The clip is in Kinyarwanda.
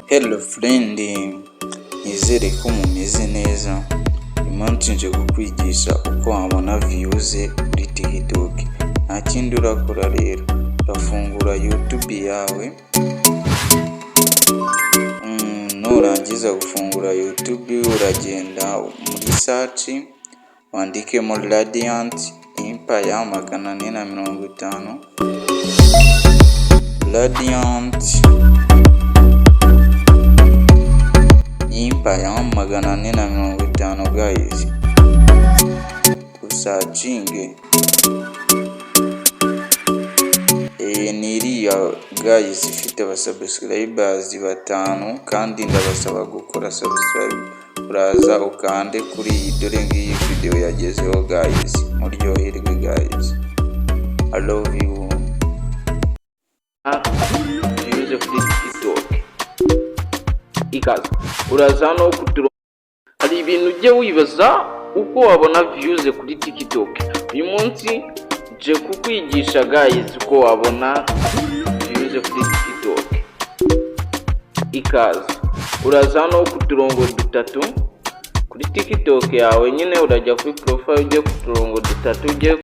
Hello friend, nizere ko mumeze neza. Umunsi nje kukwigisha uko wabona views kuri TikTok. Nta kindi urakora rero, urafungura YouTube yawe. Nurangiza gufungura YouTube uragenda muri search wandikemo Radiant Empire 450. Radiant Empire 450 guys. Usachinge niriya guys ifite abasubscribers 5 kandi ndabasaba gukora subscribe. Uraza ukande kuri iyi dore ngiyi video yagezeho guys. Muryoherwe guys. I love you. Use kuri TikTok. Ikaze uraza no kuturo hari ibintu ujye wibaza uko wabona views kuri TikTok. Uyu munsi je kukwigisha guys uko wabona views kuri TikTok. Ikaze uraza no kuturongo dutatu kuri TikTok yawe nyine urajya kuri profile ujye kuturongo dutatu ujye